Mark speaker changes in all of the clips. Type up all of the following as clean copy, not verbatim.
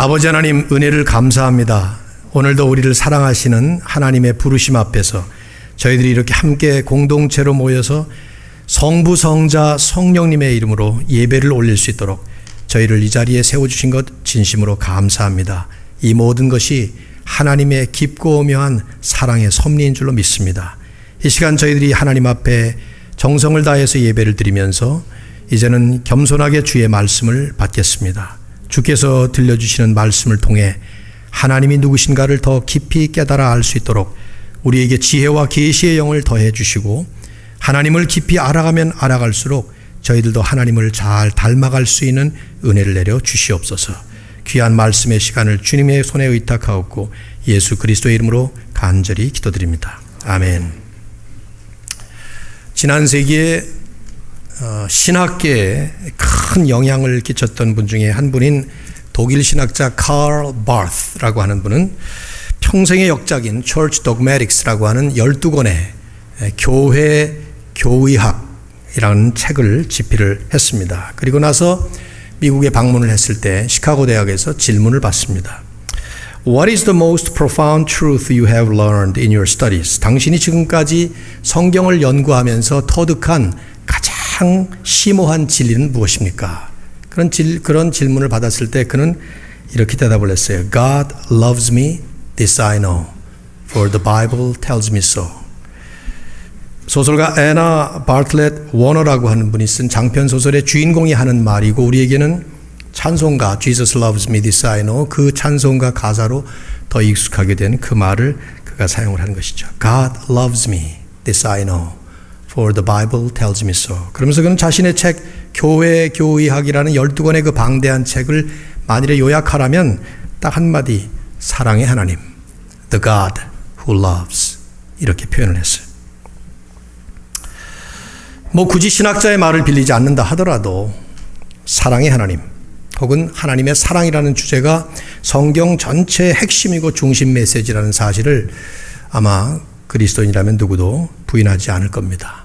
Speaker 1: 아버지 하나님, 은혜를 감사합니다. 오늘도 우리를 사랑하시는 하나님의 부르심 앞에서 저희들이 이렇게 함께 공동체로 모여서 성부, 성자, 성령님의 이름으로 예배를 올릴 수 있도록 저희를 이 자리에 세워주신 것 진심으로 감사합니다. 이 모든 것이 하나님의 깊고 오묘한 사랑의 섭리인 줄로 믿습니다. 이 시간 저희들이 하나님 앞에 정성을 다해서 예배를 드리면서 이제는 겸손하게 주의 말씀을 받겠습니다. 주께서 들려주시는 말씀을 통해 하나님이 누구신가를 더 깊이 깨달아 알 수 있도록 우리에게 지혜와 계시의 영을 더해 주시고, 하나님을 깊이 알아가면 알아갈수록 저희들도 하나님을 잘 닮아갈 수 있는 은혜를 내려 주시옵소서. 귀한 말씀의 시간을 주님의 손에 의탁하옵고 예수 그리스도의 이름으로 간절히 기도드립니다. 아멘. 지난 세기에 신학계에 큰 영향을 끼쳤던 분 중에 한 분인 독일 신학자 칼 바스라고 하는 분은 평생의 역작인 Church Dogmatics라고 하는 12권의 교회 교의학이라는 책을 집필을 했습니다. 그리고 나서 미국에 방문을 했을 때 시카고 대학에서 질문을 받습니다. What is the most profound truth you have learned in your studies? 당신이 지금까지 성경을 연구하면서 터득한 가장 심오한 진리는 무엇입니까? 그런 질문을 받았을 때 그는 이렇게 대답을 했어요. God loves me, this I know, for the Bible tells me so. 소설가 애나 바틀렛 워너라고 하는 분이 쓴 장편 소설의 주인공이 하는 말이고, 우리에게는 찬송가 Jesus loves me, this I know, 그 찬송가 가사로 더 익숙하게 된 그 말을 그가 사용을 하는 것이죠. God loves me, this I know, for the Bible tells me so. 그러면서 그는 자신의 책 교회 교의학이라는 12권의 그 방대한 책을 만일에 요약하라면 딱 한마디, 사랑의 하나님, the God who loves, 이렇게 표현을 했어요. 굳이 신학자의 말을 빌리지 않는다 하더라도 사랑의 하나님 혹은 하나님의 사랑이라는 주제가 성경 전체의 핵심이고 중심 메시지라는 사실을 아마 그리스도인이라면 누구도 부인하지 않을 겁니다.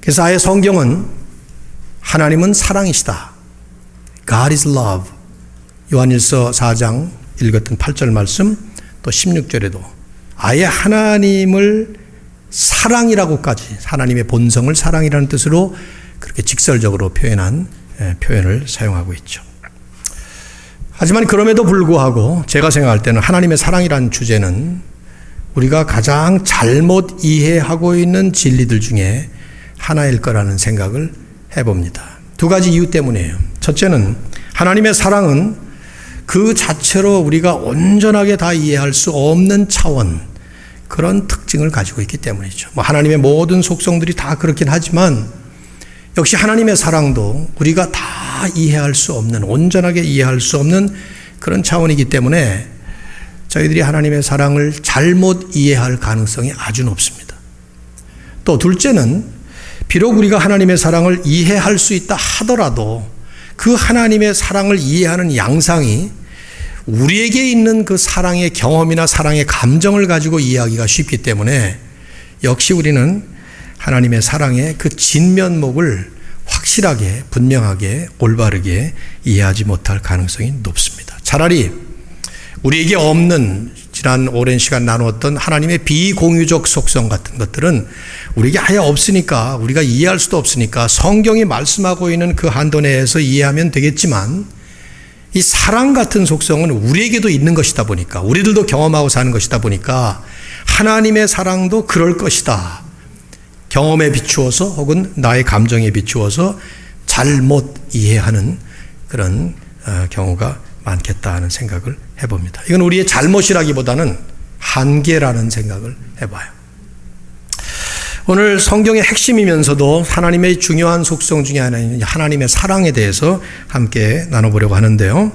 Speaker 1: 그래서 아예 성경은 하나님은 사랑이시다, God is love, 요한일서 4장 읽었던 8절 말씀, 또 16절에도 아예 하나님을 사랑이라고까지, 하나님의 본성을 사랑이라는 뜻으로 그렇게 직설적으로 표현한 표현을 사용하고 있죠. 하지만 그럼에도 불구하고 제가 생각할 때는 하나님의 사랑이라는 주제는 우리가 가장 잘못 이해하고 있는 진리들 중에 하나일 거라는 생각을 해봅니다. 두 가지 이유 때문이에요. 첫째는 하나님의 사랑은 그 자체로 우리가 온전하게 다 이해할 수 없는 차원, 그런 특징을 가지고 있기 때문이죠. 하나님의 모든 속성들이 다 그렇긴 하지만 역시 하나님의 사랑도 우리가 다 이해할 수 없는, 온전하게 이해할 수 없는 그런 차원이기 때문에 저희들이 하나님의 사랑을 잘못 이해할 가능성이 아주 높습니다. 또 둘째는 비록 우리가 하나님의 사랑을 이해할 수 있다 하더라도 그 하나님의 사랑을 이해하는 양상이 우리에게 있는 그 사랑의 경험이나 사랑의 감정을 가지고 이해하기가 쉽기 때문에 역시 우리는 하나님의 사랑의 그 진면목을 확실하게, 분명하게, 올바르게 이해하지 못할 가능성이 높습니다. 차라리 우리에게 없는, 지난 오랜 시간 나누었던 하나님의 비공유적 속성 같은 것들은 우리에게 아예 없으니까, 우리가 이해할 수도 없으니까 성경이 말씀하고 있는 그 한도 내에서 이해하면 되겠지만, 이 사랑 같은 속성은 우리에게도 있는 것이다 보니까, 우리들도 경험하고 사는 것이다 보니까 하나님의 사랑도 그럴 것이다, 경험에 비추어서 혹은 나의 감정에 비추어서 잘못 이해하는 그런 경우가 많겠다는 생각을 해봅니다. 이건 우리의 잘못이라기보다는 한계라는 생각을 해봐요. 오늘 성경의 핵심이면서도 하나님의 중요한 속성 중에 하나인 하나님의 사랑에 대해서 함께 나눠보려고 하는데요.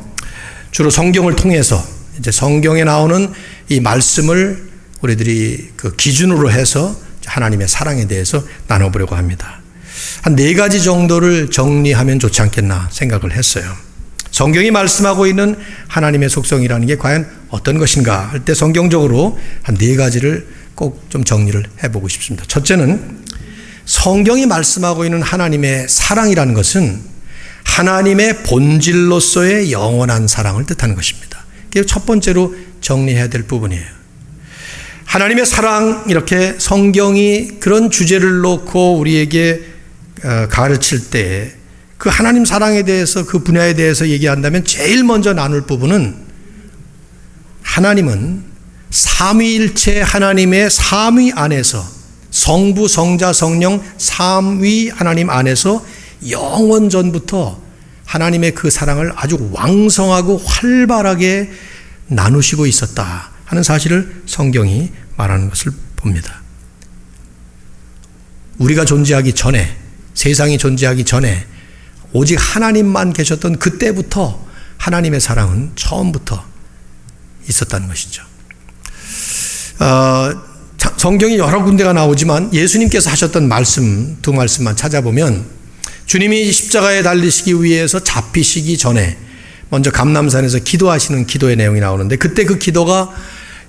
Speaker 1: 주로 성경을 통해서 이제 성경에 나오는 이 말씀을 우리들이 그 기준으로 해서 하나님의 사랑에 대해서 나눠보려고 합니다. 한 4가지 정도를 정리하면 좋지 않겠나 생각을 했어요. 성경이 말씀하고 있는 하나님의 속성이라는 게 과연 어떤 것인가 할 때 성경적으로 한 4가지를 꼭 좀 정리를 해보고 싶습니다. 첫째는 성경이 말씀하고 있는 하나님의 사랑이라는 것은 하나님의 본질로서의 영원한 사랑을 뜻하는 것입니다. 그게 첫 번째로 정리해야 될 부분이에요. 하나님의 사랑, 이렇게 성경이 그런 주제를 놓고 우리에게 가르칠 때 그 하나님 사랑에 대해서, 그 분야에 대해서 얘기한다면 제일 먼저 나눌 부분은, 하나님은 삼위일체 하나님의 삼위 안에서, 성부, 성자, 성령 삼위 하나님 안에서 영원전부터 하나님의 그 사랑을 아주 왕성하고 활발하게 나누시고 있었다 하는 사실을 성경이 말하는 것을 봅니다. 우리가 존재하기 전에, 세상이 존재하기 전에 오직 하나님만 계셨던 그때부터 하나님의 사랑은 처음부터 있었다는 것이죠. 성경이 여러 군데가 나오지만 예수님께서 하셨던 말씀, 두 말씀만 찾아보면, 주님이 십자가에 달리시기 위해서 잡히시기 전에 먼저 감람산에서 기도하시는 기도의 내용이 나오는데, 그때 그 기도가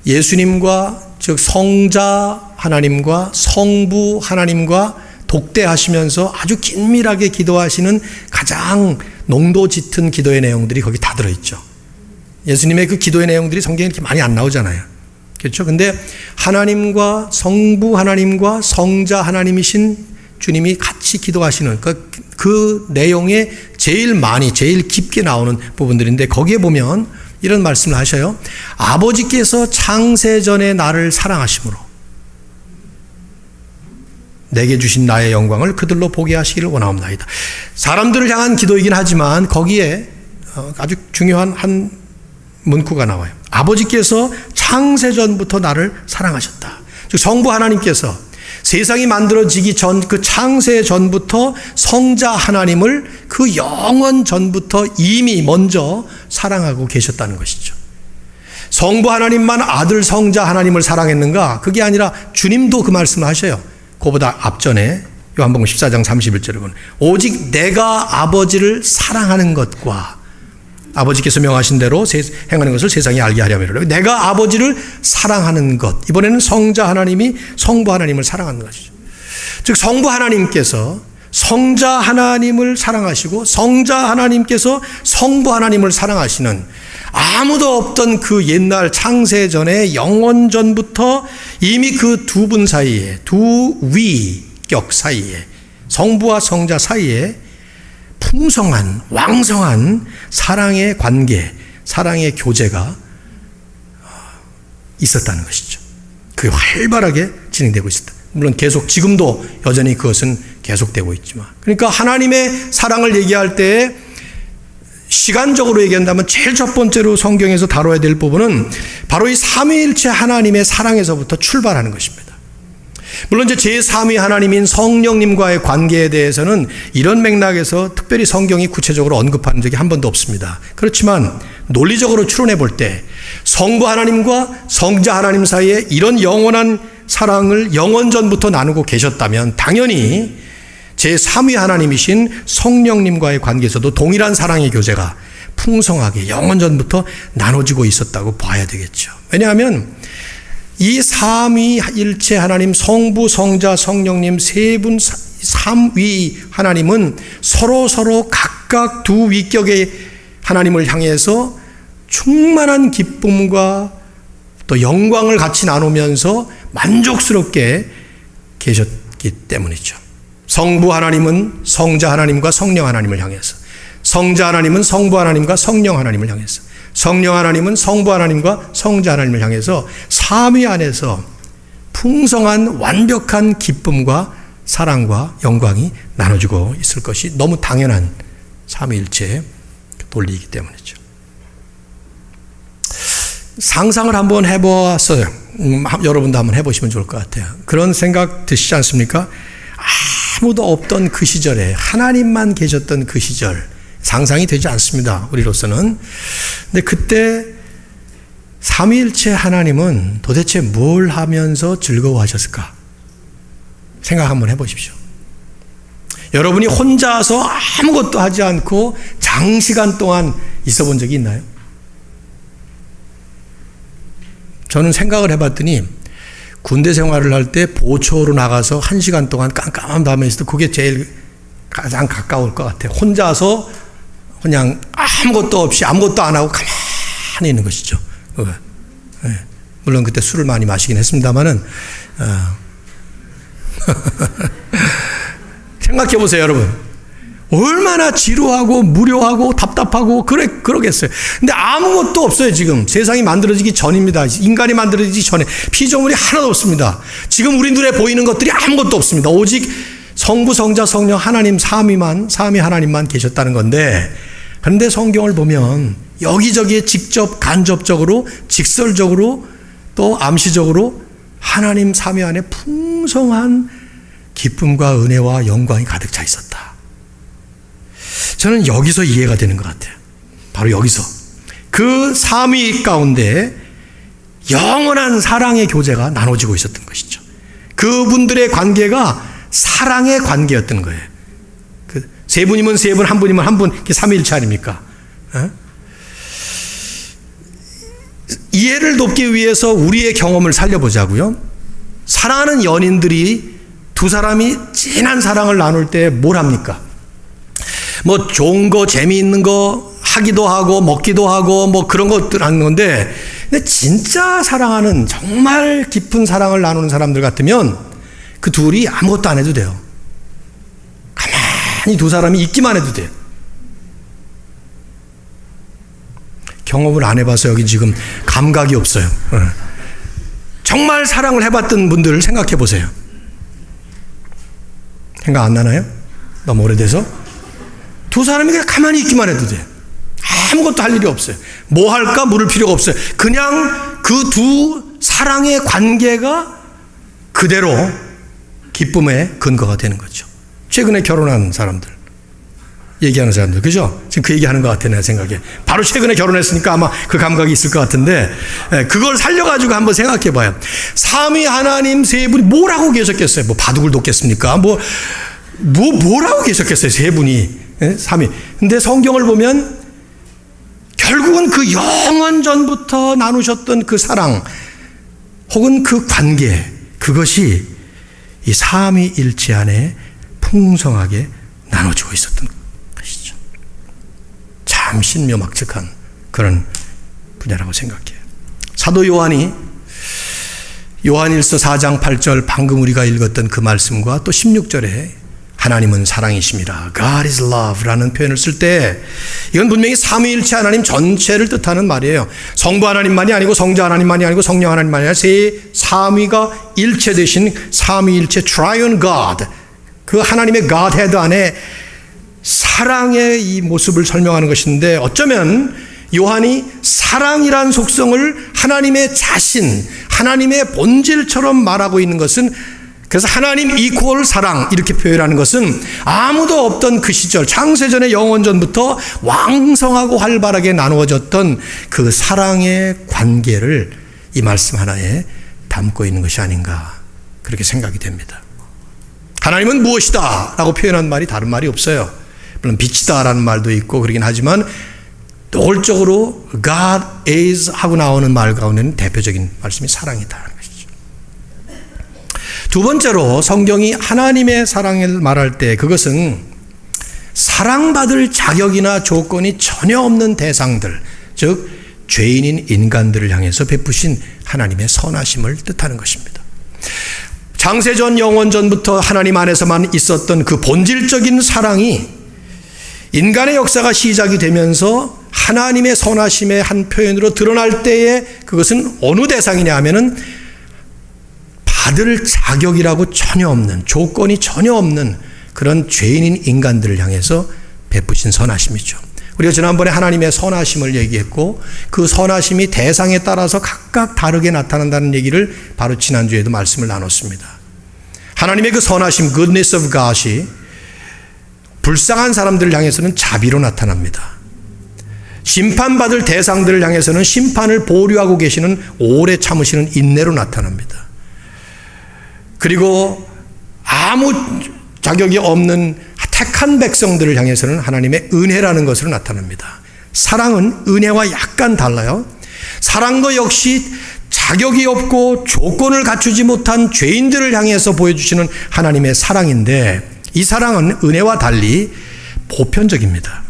Speaker 1: 예수님과, 즉 성자 하나님과 성부 하나님과 독대하시면서 아주 긴밀하게 기도하시는 가장 농도 짙은 기도의 내용들이 거기 다 들어있죠. 예수님의 그 기도의 내용들이 성경에 이렇게 많이 안 나오잖아요. 그렇죠? 근데 하나님과 성부 하나님과 성자 하나님이신 주님이 같이 기도하시는 그 내용에 제일 많이, 제일 깊게 나오는 부분들인데, 거기에 보면 이런 말씀을 하셔요. 아버지께서 창세전에 나를 사랑하심으로 내게 주신 나의 영광을 그들로 보게 하시기를 원하옵나이다. 사람들을 향한 기도이긴 하지만 거기에 아주 중요한 한 문구가 나와요. 아버지께서 창세전부터 나를 사랑하셨다. 즉 성부 하나님께서 세상이 만들어지기 전, 그 창세 전부터 성자 하나님을 그 영원 전부터 이미 먼저 사랑하고 계셨다는 것이죠. 성부 하나님만 아들 성자 하나님을 사랑했는가? 그게 아니라 주님도 그 말씀을 하셔요. 그보다 앞전에 요한복음 14장 31절에 보면, 오직 내가 아버지를 사랑하는 것과 아버지께서 명하신 대로 행하는 것을 세상이 알게 하려면, 내가 아버지를 사랑하는 것, 이번에는 성자 하나님이 성부 하나님을 사랑하는 것이죠. 즉 성부 하나님께서 성자 하나님을 사랑하시고 성자 하나님께서 성부 하나님을 사랑하시는, 아무도 없던 그 옛날 창세전에 영원전부터 이미 그 두 분 사이에, 두 위격 사이에, 성부와 성자 사이에 풍성한 왕성한 사랑의 관계, 사랑의 교제가 있었다는 것이죠. 그게 활발하게 진행되고 있었다. 물론 계속 지금도 여전히 그것은 계속되고 있지만, 그러니까 하나님의 사랑을 얘기할 때 시간적으로 얘기한다면 제일 첫 번째로 성경에서 다뤄야 될 부분은 바로 이 삼위일체 하나님의 사랑에서부터 출발하는 것입니다. 물론 이제 제3위 하나님인 성령님과의 관계에 대해서는 이런 맥락에서 특별히 성경이 구체적으로 언급하는 적이 한 번도 없습니다. 그렇지만 논리적으로 추론해 볼 때 성부 하나님과 성자 하나님 사이에 이런 영원한 사랑을 영원전부터 나누고 계셨다면, 당연히 제3위 하나님이신 성령님과의 관계에서도 동일한 사랑의 교제가 풍성하게 영원전부터 나눠지고 있었다고 봐야 되겠죠. 왜냐하면 이 삼위일체 하나님, 성부, 성자, 성령님 세 분, 삼위 하나님은 서로 각각 두 위격의 하나님을 향해서 충만한 기쁨과 또 영광을 같이 나누면서 만족스럽게 계셨기 때문이죠. 성부 하나님은 성자 하나님과 성령 하나님을 향해서, 성자 하나님은 성부 하나님과 성령 하나님을 향해서, 성령 하나님은 성부 하나님과 성자 하나님을 향해서 삼위 안에서 풍성한 완벽한 기쁨과 사랑과 영광이 나눠지고 있을 것이 너무 당연한 삼위일체의 논리이기 때문이죠. 상상을 한번 해보았어요. 여러분도 한번 해보시면 좋을 것 같아요. 그런 생각 드시지 않습니까? 아무도 없던 그 시절에 하나님만 계셨던 그 시절, 상상이 되지 않습니다, 우리로서는. 근데 그때 삼위일체 하나님은 도대체 뭘 하면서 즐거워하셨을까? 생각 한번 해보십시오. 여러분이 혼자서 아무것도 하지 않고 장시간 동안 있어 본 적이 있나요? 저는 생각을 해봤더니 군대 생활을 할 때 보초로 나가서 1시간 동안 깜깜한 밤에 있을 때 그게 제일 가장 가까울 것 같아요. 혼자서 그냥 아무것도 없이 아무것도 안 하고 가만히 있는 것이죠. 물론 그때 술을 많이 마시긴 했습니다만은 생각해 보세요, 여러분. 얼마나 지루하고 무료하고 답답하고 그러겠어요. 근데 아무것도 없어요. 지금 세상이 만들어지기 전입니다. 인간이 만들어지기 전에 피조물이 하나도 없습니다. 지금 우리 눈에 보이는 것들이 아무것도 없습니다. 오직 성부, 성자, 성령 하나님 삼위 하나님만 계셨다는 건데, 그런데 성경을 보면 여기저기에 직접 간접적으로 직설적으로 또 암시적으로 하나님 삼위 안에 풍성한 기쁨과 은혜와 영광이 가득 차 있었다. 저는 여기서 이해가 되는 것 같아요. 바로 여기서 그 삼위 가운데 영원한 사랑의 교제가 나눠지고 있었던 것이죠. 그분들의 관계가 사랑의 관계였던 거예요. 그 세 분이면 세 분, 한 분이면 한 분, 그게 삼위일체 아닙니까? 이해를 돕기 위해서 우리의 경험을 살려보자고요. 사랑하는 연인들이 두 사람이 진한 사랑을 나눌 때 뭘 합니까? 뭐 좋은 거, 재미있는 거 하기도 하고 먹기도 하고 뭐 그런 것들 하는 건데, 근데 진짜 사랑하는 정말 깊은 사랑을 나누는 사람들 같으면 그 둘이 아무것도 안 해도 돼요. 가만히 두 사람이 있기만 해도 돼요. 경험을 안 해봐서 여기 지금 감각이 없어요. 정말 사랑을 해봤던 분들을 생각해 보세요. 생각 안 나나요? 너무 오래돼서? 두 사람이 그냥 가만히 있기만 해도 돼요. 아무것도 할 일이 없어요. 뭐 할까 물을 필요가 없어요. 그냥 그 두 사랑의 관계가 그대로 기쁨의 근거가 되는 거죠. 최근에 결혼한 사람들, 얘기하는 사람들, 그죠? 지금 그 얘기하는 것 같아, 내 생각에. 바로 최근에 결혼했으니까 아마 그 감각이 있을 것 같은데, 그걸 살려가지고 한번 생각해 봐요. 삼위 하나님 세 분이 뭘 하고 계셨겠어요? 뭐 바둑을 돕겠습니까? 뭘 하고 계셨겠어요? 세 분이. 삼위. 근데 성경을 보면 결국은 그 영원 전부터 나누셨던 그 사랑, 혹은 그 관계, 그것이 이 삼위일체 안에 풍성하게 나눠지고 있었던 것이죠. 참 신묘막측한 그런 분야라고 생각해요. 사도 요한이 요한일서 4장 8절 방금 우리가 읽었던 그 말씀과 또 16절에 하나님은 사랑이심이라, God is love라는 표현을 쓸 때 이건 분명히 삼위일체 하나님 전체를 뜻하는 말이에요. 성부 하나님만이 아니고 성자 하나님만이 아니고 성령 하나님만이 아니라 삼위가 일체 되신 삼위일체 Triune God, 그 하나님의 Godhead 안에 사랑의 이 모습을 설명하는 것인데, 어쩌면 요한이 사랑이란 속성을 하나님의 자신, 하나님의 본질처럼 말하고 있는 것은, 그래서 하나님 이퀄 사랑 이렇게 표현하는 것은 아무도 없던 그 시절, 창세전의 영원전부터 왕성하고 활발하게 나누어졌던 그 사랑의 관계를 이 말씀 하나에 담고 있는 것이 아닌가, 그렇게 생각이 됩니다. 하나님은 무엇이다 라고 표현한 말이 다른 말이 없어요. 물론 빛이다 라는 말도 있고 그러긴 하지만 노골적으로 God is 하고 나오는 말 가운데는 대표적인 말씀이 사랑이다. 두 번째로 성경이 하나님의 사랑을 말할 때 그것은 사랑받을 자격이나 조건이 전혀 없는 대상들, 즉 죄인인 인간들을 향해서 베푸신 하나님의 선하심을 뜻하는 것입니다. 창세전 영원전부터 하나님 안에서만 있었던 그 본질적인 사랑이 인간의 역사가 시작이 되면서 하나님의 선하심의 한 표현으로 드러날 때에 그것은 어느 대상이냐 하면은 받을 자격이라고 전혀 없는, 조건이 전혀 없는 그런 죄인인 인간들을 향해서 베푸신 선하심이죠. 우리가 지난번에 하나님의 선하심을 얘기했고 그 선하심이 대상에 따라서 각각 다르게 나타난다는 얘기를 바로 지난주에도 말씀을 나눴습니다. 하나님의 그 선하심, goodness of God이 불쌍한 사람들을 향해서는 자비로 나타납니다. 심판받을 대상들을 향해서는 심판을 보류하고 계시는 오래 참으시는 인내로 나타납니다. 그리고 아무 자격이 없는 택한 백성들을 향해서는 하나님의 은혜라는 것으로 나타납니다. 사랑은 은혜와 약간 달라요. 사랑도 역시 자격이 없고 조건을 갖추지 못한 죄인들을 향해서 보여주시는 하나님의 사랑인데, 이 사랑은 은혜와 달리 보편적입니다.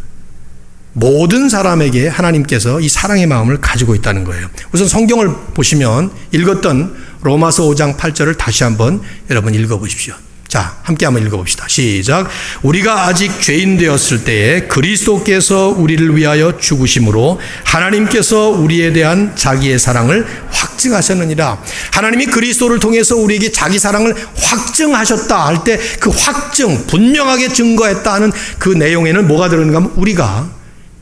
Speaker 1: 모든 사람에게 하나님께서 이 사랑의 마음을 가지고 있다는 거예요. 우선 성경을 보시면 읽었던 로마서 5장 8절을 다시 한번 여러분 읽어보십시오. 자, 함께 한번 읽어봅시다. 시작. 우리가 아직 죄인 되었을 때에 그리스도께서 우리를 위하여 죽으심으로 하나님께서 우리에 대한 자기의 사랑을 확증하셨느니라. 하나님이 그리스도를 통해서 우리에게 자기 사랑을 확증하셨다 할 때 그 확증, 분명하게 증거했다 하는 그 내용에는 뭐가 들어있는가 하면 우리가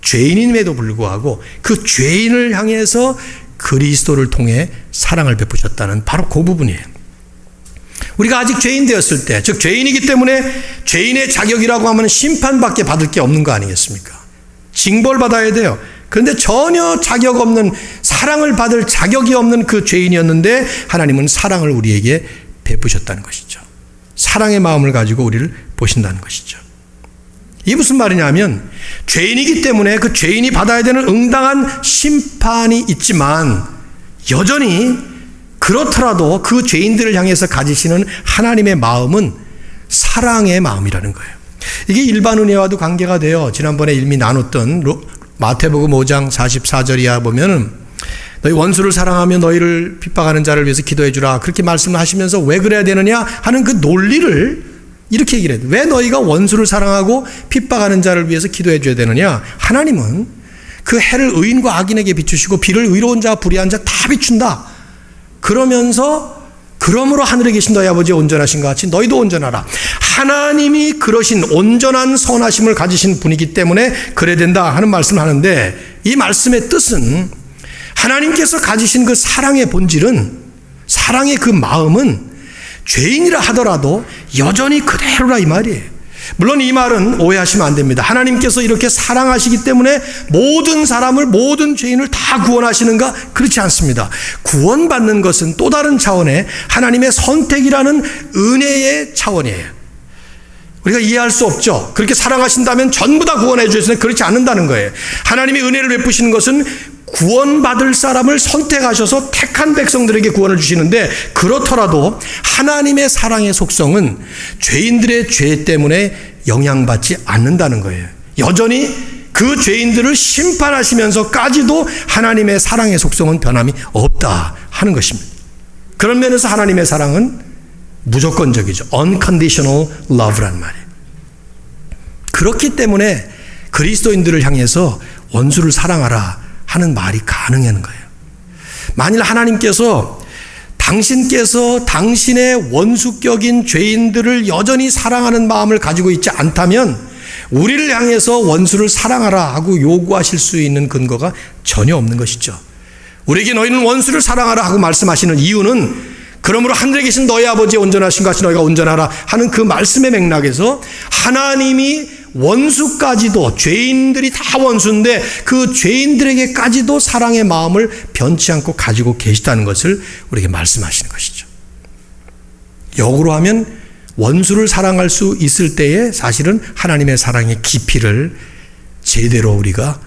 Speaker 1: 죄인임에도 불구하고 그 죄인을 향해서 그리스도를 통해 사랑을 베푸셨다는 바로 그 부분이에요. 우리가 아직 죄인 되었을 때, 즉 죄인이기 때문에 죄인의 자격이라고 하면 심판밖에 받을 게 없는 거 아니겠습니까? 징벌 받아야 돼요. 그런데 전혀 자격 없는, 사랑을 받을 자격이 없는 그 죄인이었는데 하나님은 사랑을 우리에게 베푸셨다는 것이죠. 사랑의 마음을 가지고 우리를 보신다는 것이죠. 이게 무슨 말이냐면 죄인이기 때문에 그 죄인이 받아야 되는 응당한 심판이 있지만 여전히 그렇더라도 그 죄인들을 향해서 가지시는 하나님의 마음은 사랑의 마음이라는 거예요. 이게 일반 은혜와도 관계가 돼요. 지난번에 이미 나눴던 마태복음 5장 44절 이하 보면은 너희 원수를 사랑하며 너희를 핍박하는 자를 위해서 기도해 주라. 그렇게 말씀을 하시면서 왜 그래야 되느냐 하는 그 논리를 이렇게 얘기를 해요. 왜 너희가 원수를 사랑하고 핍박하는 자를 위해서 기도해 줘야 되느냐? 하나님은 그 해를 의인과 악인에게 비추시고 비를 의로운 자와 불의한 자 다 비춘다. 그러면서 그러므로 하늘에 계신 너희 아버지 온전하신 것 같이 너희도 온전하라. 하나님이 그러신 온전한 선하심을 가지신 분이기 때문에 그래야 된다 하는 말씀을 하는데 이 말씀의 뜻은 하나님께서 가지신 그 사랑의 본질은, 사랑의 그 마음은 죄인이라 하더라도 여전히 그대로라 이 말이에요. 물론 이 말은 오해하시면 안 됩니다. 하나님께서 이렇게 사랑하시기 때문에 모든 사람을, 모든 죄인을 다 구원하시는가? 그렇지 않습니다. 구원받는 것은 또 다른 차원의 하나님의 선택이라는 은혜의 차원이에요. 우리가 이해할 수 없죠. 그렇게 사랑하신다면 전부 다 구원해 주셔서 그렇지 않는다는 거예요. 하나님의 은혜를 베푸시는 것은 구원받을 사람을 선택하셔서 택한 백성들에게 구원을 주시는데 그렇더라도 하나님의 사랑의 속성은 죄인들의 죄 때문에 영향받지 않는다는 거예요. 여전히 그 죄인들을 심판하시면서까지도 하나님의 사랑의 속성은 변함이 없다 하는 것입니다. 그런 면에서 하나님의 사랑은 무조건적이죠. Unconditional love란 말이에요. 그렇기 때문에 그리스도인들을 향해서 원수를 사랑하라 하는 말이 가능한 거예요. 만일 하나님께서 당신께서 당신의 원수격인 죄인들을 여전히 사랑하는 마음을 가지고 있지 않다면 우리를 향해서 원수를 사랑하라 하고 요구하실 수 있는 근거가 전혀 없는 것이죠. 우리에게 너희는 원수를 사랑하라 하고 말씀하시는 이유는 그러므로 하늘에 계신 너희 아버지 온전하신 것 같이 너희가 온전하라 하는 그 말씀의 맥락에서 하나님이 원수까지도, 죄인들이 다 원수인데 그 죄인들에게까지도 사랑의 마음을 변치 않고 가지고 계시다는 것을 우리에게 말씀하시는 것이죠. 역으로 하면 원수를 사랑할 수 있을 때에 사실은 하나님의 사랑의 깊이를 제대로 우리가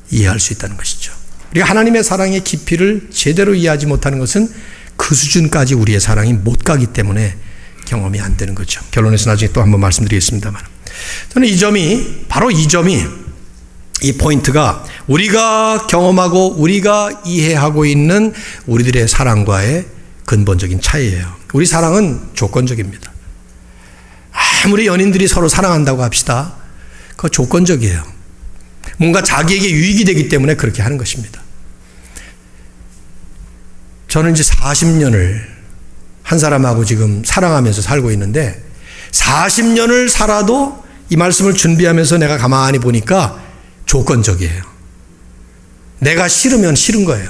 Speaker 1: 이해할 수 있다는 것이죠. 우리가 하나님의 사랑의 깊이를 제대로 이해하지 못하는 것은 그 수준까지 우리의 사랑이 못 가기 때문에 경험이 안 되는 거죠. 결론에서 나중에 또 한번 말씀드리겠습니다만 저는 바로 이 점이 이 포인트가 우리가 경험하고 우리가 이해하고 있는 우리들의 사랑과의 근본적인 차이예요. 우리 사랑은 조건적입니다. 아무리 연인들이 서로 사랑한다고 합시다. 그거 조건적이에요. 뭔가 자기에게 유익이 되기 때문에 그렇게 하는 것입니다. 저는 이제 40년을 한 사람하고 지금 사랑하면서 살고 있는데 40년을 살아도 이 말씀을 준비하면서 내가 가만히 보니까 조건적이에요. 내가 싫으면 싫은 거예요.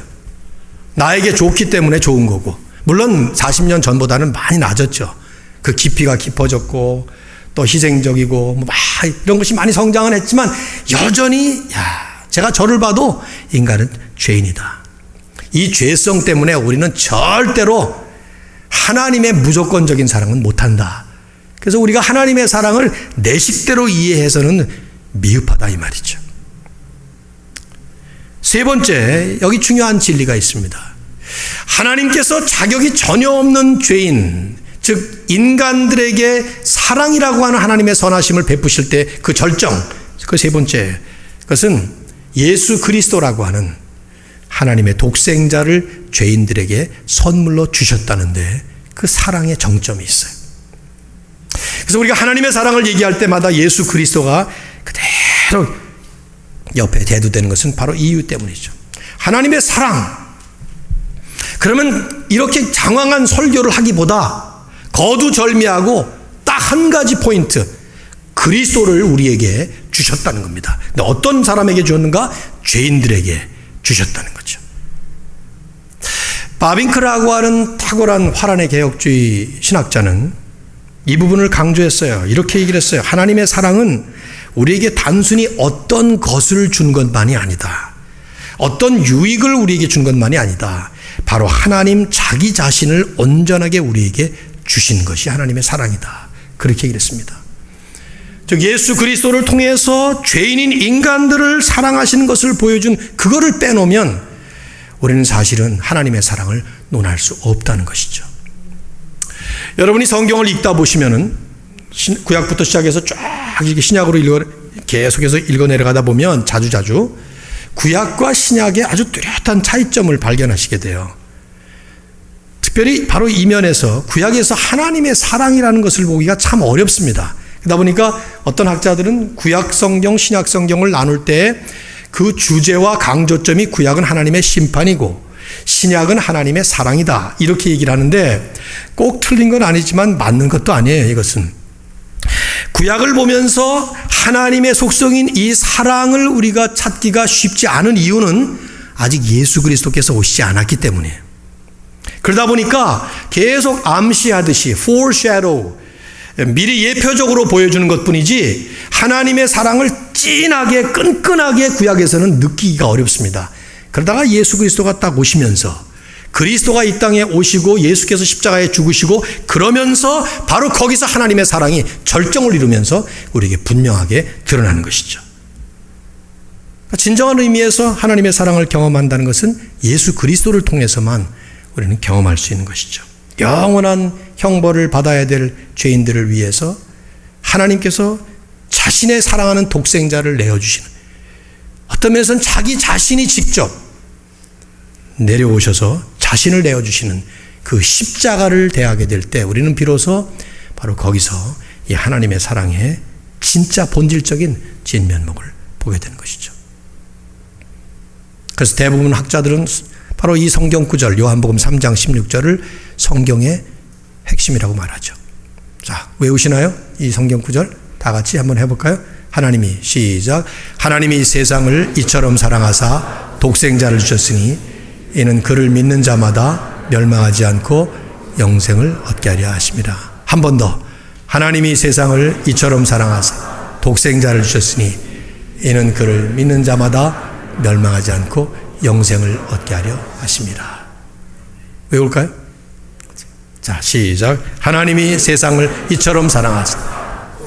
Speaker 1: 나에게 좋기 때문에 좋은 거고. 물론 40년 전보다는 많이 낮았죠. 그 깊이가 깊어졌고 또 희생적이고 막 이런 것이 많이 성장은 했지만 여전히 제가 저를 봐도 인간은 죄인이다. 이 죄성 때문에 우리는 절대로 하나님의 무조건적인 사랑은 못한다. 그래서 우리가 하나님의 사랑을 내 식대로 이해해서는 미흡하다 이 말이죠. 세 번째, 여기 중요한 진리가 있습니다. 하나님께서 자격이 전혀 없는 죄인, 즉 인간들에게 사랑이라고 하는 하나님의 선하심을 베푸실 때 그 절정, 그 세 번째, 그것은 예수 그리스도라고 하는 하나님의 독생자를 죄인들에게 선물로 주셨다는데 그 사랑의 정점이 있어요. 그래서 우리가 하나님의 사랑을 얘기할 때마다 예수 그리스도가 그대로 옆에 대두되는 것은 바로 이유 때문이죠. 하나님의 사랑. 그러면 이렇게 장황한 설교를 하기보다 거두절미하고 딱 한 가지 포인트, 그리스도를 우리에게 주셨다는 겁니다. 근데 어떤 사람에게 주었는가? 죄인들에게 주셨다는 거죠. 바빙크라고 하는 탁월한 화란의 개혁주의 신학자는 이 부분을 강조했어요. 이렇게 얘기를 했어요. 하나님의 사랑은 우리에게 단순히 어떤 것을 준 것만이 아니다. 어떤 유익을 우리에게 준 것만이 아니다. 바로 하나님 자기 자신을 온전하게 우리에게 주신 것이 하나님의 사랑이다. 그렇게 얘기를 했습니다. 즉 예수 그리스도를 통해서 죄인인 인간들을 사랑하시는 것을 보여준 그거를 빼놓으면 우리는 사실은 하나님의 사랑을 논할 수 없다는 것이죠. 여러분이 성경을 읽다 보시면은 구약부터 시작해서 쫙 이렇게 신약으로 계속해서 읽어 내려가다 보면 자주자주 구약과 신약의 아주 뚜렷한 차이점을 발견하시게 돼요. 특별히 바로 이 면에서 구약에서 하나님의 사랑이라는 것을 보기가 참 어렵습니다. 그러다 보니까 어떤 학자들은 구약 성경, 신약 성경을 나눌 때 그 주제와 강조점이 구약은 하나님의 심판이고 신약은 하나님의 사랑이다. 이렇게 얘기를 하는데 꼭 틀린 건 아니지만 맞는 것도 아니에요. 이것은. 구약을 보면서 하나님의 속성인 이 사랑을 우리가 찾기가 쉽지 않은 이유는 아직 예수 그리스도께서 오시지 않았기 때문이에요. 그러다 보니까 계속 암시하듯이 foreshadow, 미리 예표적으로 보여주는 것뿐이지 하나님의 사랑을 진하게 끈끈하게 구약에서는 느끼기가 어렵습니다. 그러다가 예수 그리스도가 딱 오시면서 그리스도가 이 땅에 오시고 예수께서 십자가에 죽으시고 그러면서 바로 거기서 하나님의 사랑이 절정을 이루면서 우리에게 분명하게 드러나는 것이죠. 진정한 의미에서 하나님의 사랑을 경험한다는 것은 예수 그리스도를 통해서만 우리는 경험할 수 있는 것이죠. 영원한 형벌을 받아야 될 죄인들을 위해서 하나님께서 자신의 사랑하는 독생자를 내어주시는, 어떤 면에서는 자기 자신이 직접 내려오셔서 자신을 내어주시는 그 십자가를 대하게 될 때 우리는 비로소 바로 거기서 이 하나님의 사랑의 진짜 본질적인 진면목을 보게 되는 것이죠. 그래서 대부분 학자들은 바로 이 성경 구절 요한복음 3장 16절을 성경의 핵심이라고 말하죠. 자, 외우시나요? 이 성경 구절 다 같이 한번 해볼까요? 하나님이 시작. 하나님이 세상을 이처럼 사랑하사 독생자를 주셨으니 이는 그를 믿는 자마다 멸망하지 않고 영생을 얻게 하려 하심이라. 한 번 더. 하나님이 세상을 이처럼 사랑하사 독생자를 주셨으니 이는 그를 믿는 자마다 멸망하지 않고 영생을 얻게 하려 하심이라. 외울까요? 자, 시작. 하나님이 세상을 이처럼 사랑하사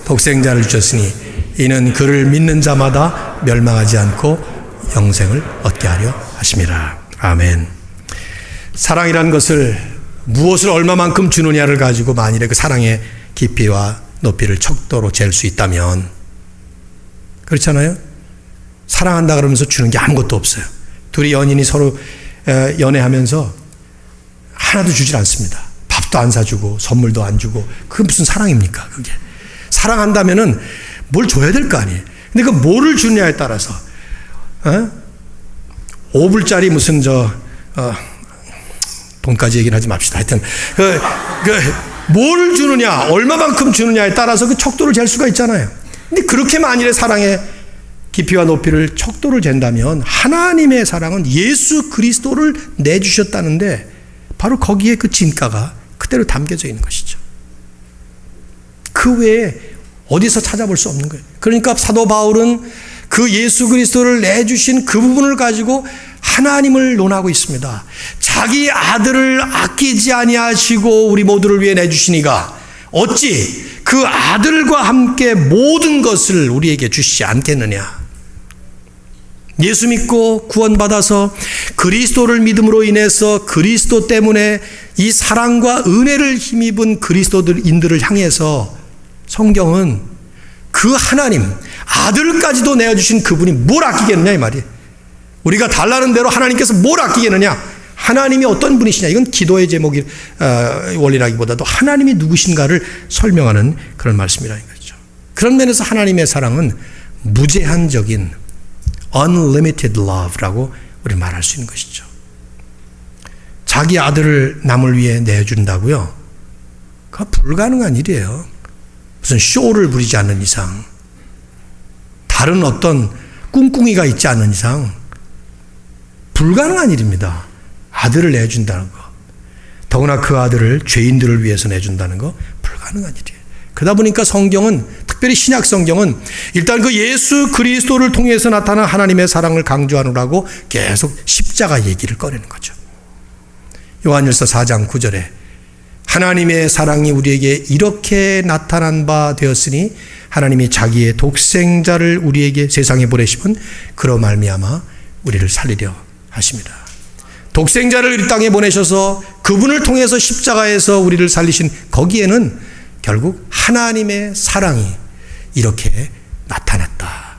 Speaker 1: 독생자를 주셨으니 이는 그를 믿는 자마다 멸망하지 않고 영생을 얻게 하려 하심이라. 아멘. 사랑이라는 것을 무엇을 얼마만큼 주느냐를 가지고 만일에 그 사랑의 깊이와 높이를 척도로 잴 수 있다면, 그렇잖아요? 사랑한다 그러면서 주는 게 아무것도 없어요. 둘이 연인이 서로 연애하면서 하나도 주질 않습니다. 밥도 안 사주고 선물도 안 주고 그게 무슨 사랑입니까? 그게 사랑한다면은 뭘 줘야 될 거 아니에요. 근데 그 뭐를 주느냐에 따라서 5불짜리 무슨 돈까지 얘기는 하지 맙시다. 하여튼 뭐를 주느냐, 얼마만큼 주느냐에 따라서 그 척도를 잴 수가 있잖아요. 근데 그렇게 만일에 사랑의 깊이와 높이를 척도를 잰다면 하나님의 사랑은 예수 그리스도를 내주셨다는데 바로 거기에 그 진가가 그대로 담겨져 있는 것이죠. 그 외에 어디서 찾아볼 수 없는 거예요. 그러니까 사도 바울은 그 예수 그리스도를 내주신 그 부분을 가지고 하나님을 논하고 있습니다. 자기 아들을 아끼지 아니하시고 우리 모두를 위해 내주시니가 어찌 그 아들과 함께 모든 것을 우리에게 주시지 않겠느냐. 예수 믿고 구원받아서 그리스도를 믿음으로 인해서 그리스도 때문에 이 사랑과 은혜를 힘입은 그리스도인들을 향해서 성경은 그 하나님, 아들까지도 내어주신 그분이 뭘 아끼겠느냐 이 말이에요. 우리가 달라는 대로 하나님께서 뭘 아끼겠느냐? 하나님이 어떤 분이시냐? 이건 기도의 제목이 원리라기보다도 하나님이 누구신가를 설명하는 그런 말씀이라는 거죠. 그런 면에서 하나님의 사랑은 무제한적인 unlimited love라고 우리 말할 수 있는 것이죠. 자기 아들을 남을 위해 내준다고요? 그건 불가능한 일이에요. 무슨 쇼를 부리지 않는 이상, 다른 어떤 꿍꿍이가 있지 않는 이상 불가능한 일입니다. 아들을 내준다는 거, 더구나 그 아들을 죄인들을 위해서 내준다는 거 불가능한 일이에요. 그러다 보니까 성경은, 특별히 신약 성경은 일단 그 예수 그리스도를 통해서 나타난 하나님의 사랑을 강조하느라고 계속 십자가 얘기를 꺼내는 거죠. 요한일서 4장 9절에 하나님의 사랑이 우리에게 이렇게 나타난 바 되었으니 하나님이 자기의 독생자를 우리에게 세상에 보내시면 그로 말미암아 우리를 살리려 하십니다. 독생자를 이 땅에 보내셔서 그분을 통해서 십자가에서 우리를 살리신 거기에는 결국 하나님의 사랑이 이렇게 나타났다.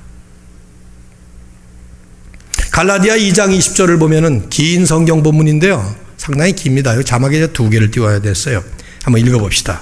Speaker 1: 갈라디아 2장 20절을 보면은 긴 성경 본문인데요. 상당히 깁니다. 자막에 2개를 띄워야 됐어요. 한번 읽어봅시다.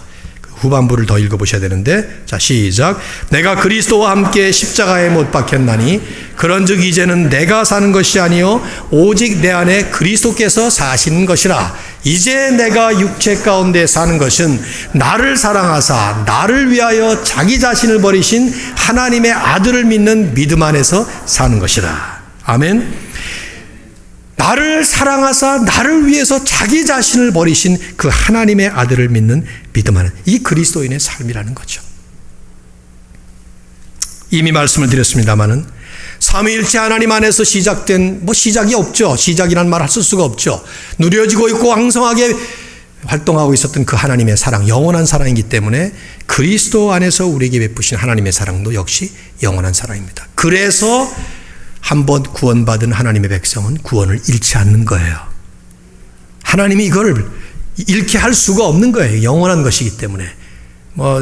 Speaker 1: 후반부를 더 읽어보셔야 되는데, 자, 시작. 내가 그리스도와 함께 십자가에 못 박혔나니 그런즉 이제는 내가 사는 것이 아니요 오직 내 안에 그리스도께서 사시는 것이라. 이제 내가 육체 가운데 사는 것은 나를 사랑하사 나를 위하여 자기 자신을 버리신 하나님의 아들을 믿는 믿음 안에서 사는 것이라. 아멘. 나를 사랑하사 나를 위해서 자기 자신을 버리신 그 하나님의 아들을 믿는 믿음 안에, 이 그리스도인의 삶이라는 거죠. 이미 말씀을 드렸습니다마는 삼위일체 하나님 안에서 시작된, 시작이 없죠. 시작이란 말 쓸 수가 없죠. 누려지고 있고 왕성하게 활동하고 있었던 그 하나님의 사랑, 영원한 사랑이기 때문에 그리스도 안에서 우리에게 베푸신 하나님의 사랑도 역시 영원한 사랑입니다. 그래서 한번 구원받은 하나님의 백성은 구원을 잃지 않는 거예요. 하나님이 이걸 잃게 할 수가 없는 거예요. 영원한 것이기 때문에.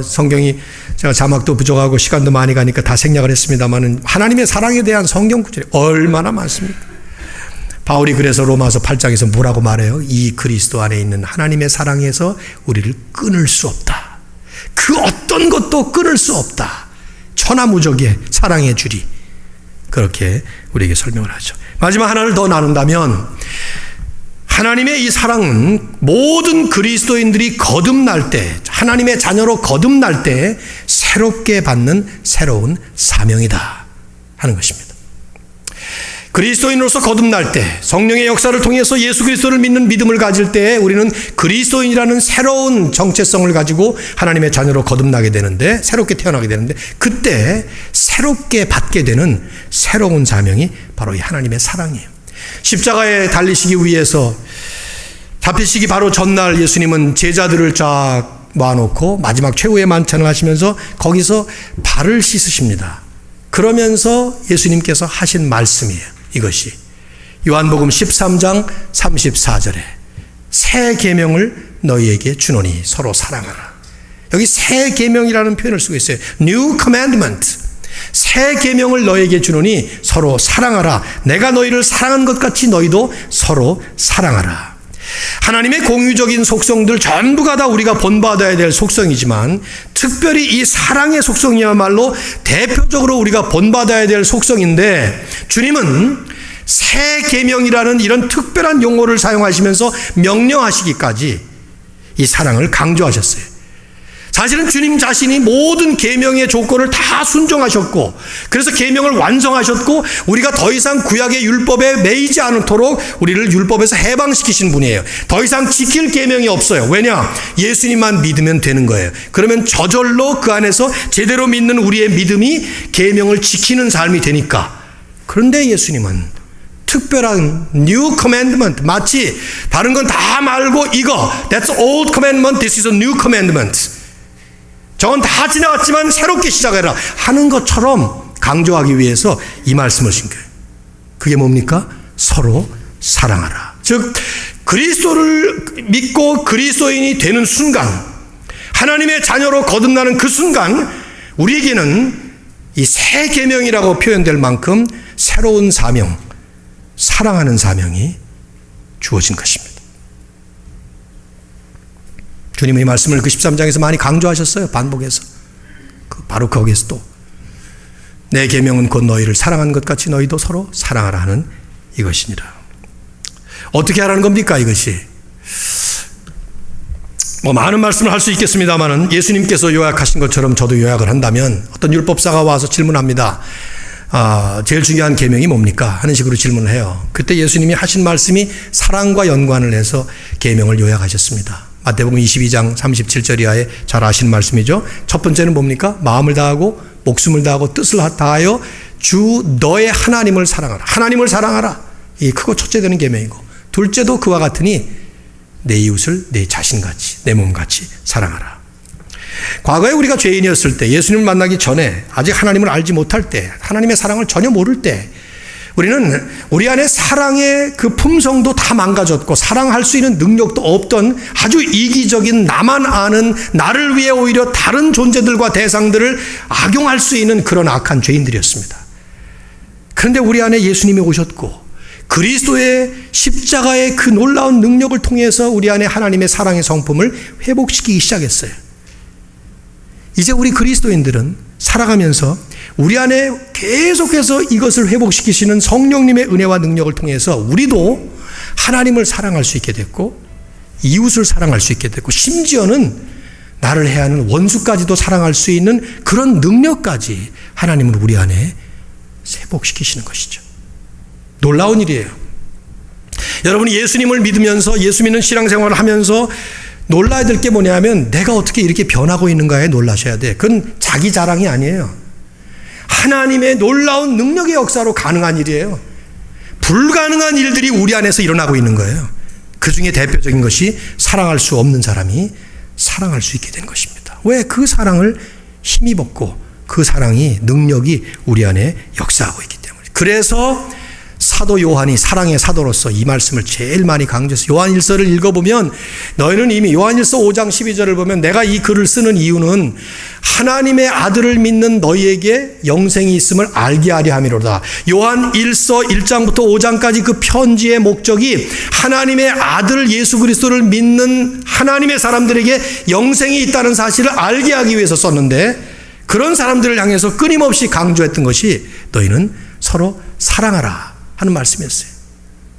Speaker 1: 성경이, 제가 자막도 부족하고 시간도 많이 가니까 다 생략을 했습니다만은 하나님의 사랑에 대한 성경 구절이 얼마나 많습니까? 바울이 그래서 로마서 8장에서 뭐라고 말해요? 이 그리스도 안에 있는 하나님의 사랑에서 우리를 끊을 수 없다. 그 어떤 것도 끊을 수 없다. 천하무적의 사랑의 줄이. 그렇게 우리에게 설명을 하죠. 마지막 하나를 더 나눈다면 하나님의 이 사랑은 모든 그리스도인들이 거듭날 때, 하나님의 자녀로 거듭날 때 새롭게 받는 새로운 사명이다 하는 것입니다. 그리스도인으로서 거듭날 때, 성령의 역사를 통해서 예수 그리스도를 믿는 믿음을 가질 때 우리는 그리스도인이라는 새로운 정체성을 가지고 하나님의 자녀로 거듭나게 되는데, 새롭게 태어나게 되는데, 그때 새롭게 받게 되는 새로운 사명이 바로 이 하나님의 사랑이에요. 십자가에 달리시기 위해서 잡히시기 바로 전날 예수님은 제자들을 쫙 모아놓고 마지막 최후의 만찬을 하시면서 거기서 발을 씻으십니다. 그러면서 예수님께서 하신 말씀이에요. 이것이 요한복음 13장 34절에 새 계명을 너희에게 주노니 서로 사랑하라. 여기 새 계명이라는 표현을 쓰고 있어요. New commandment. 새 계명을 너희에게 주노니 서로 사랑하라. 내가 너희를 사랑한 것 같이 너희도 서로 사랑하라. 하나님의 공유적인 속성들 전부가 다 우리가 본받아야 될 속성이지만 특별히 이 사랑의 속성이야말로 대표적으로 우리가 본받아야 될 속성인데, 주님은 새 계명이라는 이런 특별한 용어를 사용하시면서 명령하시기까지 이 사랑을 강조하셨어요. 사실은 주님 자신이 모든 계명의 조건을 다 순종하셨고, 그래서 계명을 완성하셨고, 우리가 더 이상 구약의 율법에 매이지 않도록 우리를 율법에서 해방시키신 분이에요. 더 이상 지킬 계명이 없어요. 왜냐? 예수님만 믿으면 되는 거예요. 그러면 저절로 그 안에서 제대로 믿는 우리의 믿음이 계명을 지키는 삶이 되니까. 그런데 예수님은 특별한 new commandment, 마치 다른 건 다 말고 이거, that's old commandment, this is a new commandment. 저건 다 지나갔지만 새롭게 시작해라 하는 것처럼 강조하기 위해서 이 말씀을 하신 거예요. 그게 뭡니까? 서로 사랑하라. 즉 그리스도를 믿고 그리스도인이 되는 순간, 하나님의 자녀로 거듭나는 그 순간 우리에게는 이 새 계명이라고 표현될 만큼 새로운 사명, 사랑하는 사명이 주어진 것입니다. 주님의 말씀을 그 13장에서 많이 강조하셨어요. 반복해서. 바로 거기에서 또 내 계명은 곧 너희를 사랑한 것 같이 너희도 서로 사랑하라 하는 이것이니라. 어떻게 하라는 겁니까 이것이? 많은 말씀을 할 수 있겠습니다만은 예수님께서 요약하신 것처럼 저도 요약을 한다면 어떤 율법사가 와서 질문합니다. 제일 중요한 계명이 뭡니까? 하는 식으로 질문을 해요. 그때 예수님이 하신 말씀이 사랑과 연관을 해서 계명을 요약하셨습니다. 마태복음 22장 37절 이하에 잘 아시는 말씀이죠. 첫 번째는 뭡니까? 마음을 다하고 목숨을 다하고 뜻을 다하여 주 너의 하나님을 사랑하라. 하나님을 사랑하라. 이 크고 첫째 되는 계명이고, 둘째도 그와 같으니 내 이웃을 내 자신같이 내 몸같이 사랑하라. 과거에 우리가 죄인이었을 때, 예수님을 만나기 전에, 아직 하나님을 알지 못할 때, 하나님의 사랑을 전혀 모를 때, 우리는 우리 안에 사랑의 그 품성도 다 망가졌고 사랑할 수 있는 능력도 없던 아주 이기적인 나만 아는, 나를 위해 오히려 다른 존재들과 대상들을 악용할 수 있는 그런 악한 죄인들이었습니다. 그런데 우리 안에 예수님이 오셨고 그리스도의 십자가의 그 놀라운 능력을 통해서 우리 안에 하나님의 사랑의 성품을 회복시키기 시작했어요. 이제 우리 그리스도인들은 살아가면서 우리 안에 계속해서 이것을 회복시키시는 성령님의 은혜와 능력을 통해서 우리도 하나님을 사랑할 수 있게 됐고 이웃을 사랑할 수 있게 됐고 심지어는 나를 해하는 원수까지도 사랑할 수 있는 그런 능력까지 하나님은 우리 안에 회복시키시는 것이죠. 놀라운 일이에요. 여러분이 예수님을 믿으면서 예수 믿는 신앙생활을 하면서 놀라야 될 게 뭐냐면 내가 어떻게 이렇게 변하고 있는가에 놀라셔야 돼. 그건 자기 자랑이 아니에요. 하나님의 놀라운 능력의 역사로 가능한 일이에요. 불가능한 일들이 우리 안에서 일어나고 있는 거예요. 그 중에 대표적인 것이 사랑할 수 없는 사람이 사랑할 수 있게 된 것입니다. 왜? 그 사랑을 힘입었고 그 사랑이, 능력이 우리 안에 역사하고 있기 때문에. 그래서 사도 요한이 사랑의 사도로서 이 말씀을 제일 많이 강조해서 요한 1서를 읽어보면 너희는 이미 요한 1서 5장 12절을 보면 내가 이 글을 쓰는 이유는 하나님의 아들을 믿는 너희에게 영생이 있음을 알게 하려 함이로다. 요한 1서 1장부터 5장까지 그 편지의 목적이 하나님의 아들 예수 그리스도를 믿는 하나님의 사람들에게 영생이 있다는 사실을 알게 하기 위해서 썼는데, 그런 사람들을 향해서 끊임없이 강조했던 것이 너희는 서로 사랑하라 하는 말씀이었어요.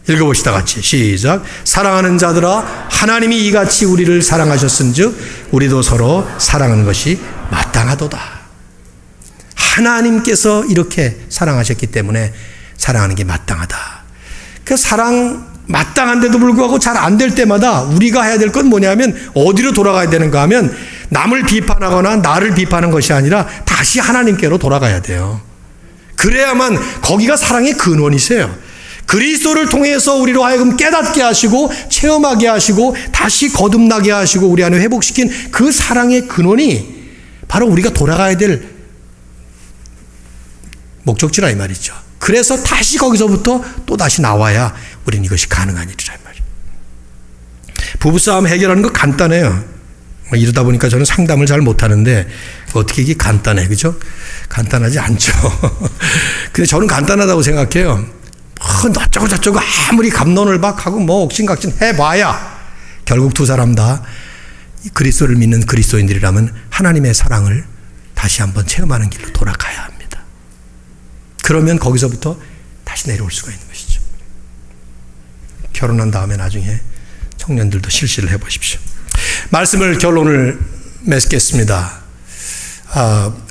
Speaker 1: 읽어봅시다 같이. 시작. 사랑하는 자들아 하나님이 이같이 우리를 사랑하셨은즉 우리도 서로 사랑하는 것이 마땅하도다. 하나님께서 이렇게 사랑하셨기 때문에 사랑하는 게 마땅하다. 그 사랑 마땅한데도 불구하고 잘 안 될 때마다 우리가 해야 될 건 뭐냐면 어디로 돌아가야 되는가 하면 남을 비판하거나 나를 비판하는 것이 아니라 다시 하나님께로 돌아가야 돼요. 그래야만 거기가 사랑의 근원이세요. 그리스도를 통해서 우리로 하여금 깨닫게 하시고 체험하게 하시고 다시 거듭나게 하시고 우리 안에 회복시킨 그 사랑의 근원이 바로 우리가 돌아가야 될 목적지라 이 말이죠. 그래서 다시 거기서부터 또 다시 나와야 우리는 이것이 가능한 일이라 이 말이에요. 부부싸움 해결하는 거 간단해요. 이러다 보니까 저는 상담을 잘 못하는데 어떻게 이게 간단해, 그죠? 간단하지 않죠. 근데 저는 간단하다고 생각해요. 어쩌고 저쩌고 아무리 갑론을박하고 뭐 옥신각신 해봐야 결국 두 사람 다 그리스도를 믿는 그리스도인들이라면 하나님의 사랑을 다시 한번 체험하는 길로 돌아가야 합니다. 그러면 거기서부터 다시 내려올 수가 있는 것이죠. 결혼한 다음에 나중에 청년들도 실시를 해보십시오. 말씀을 결론을 맺겠습니다.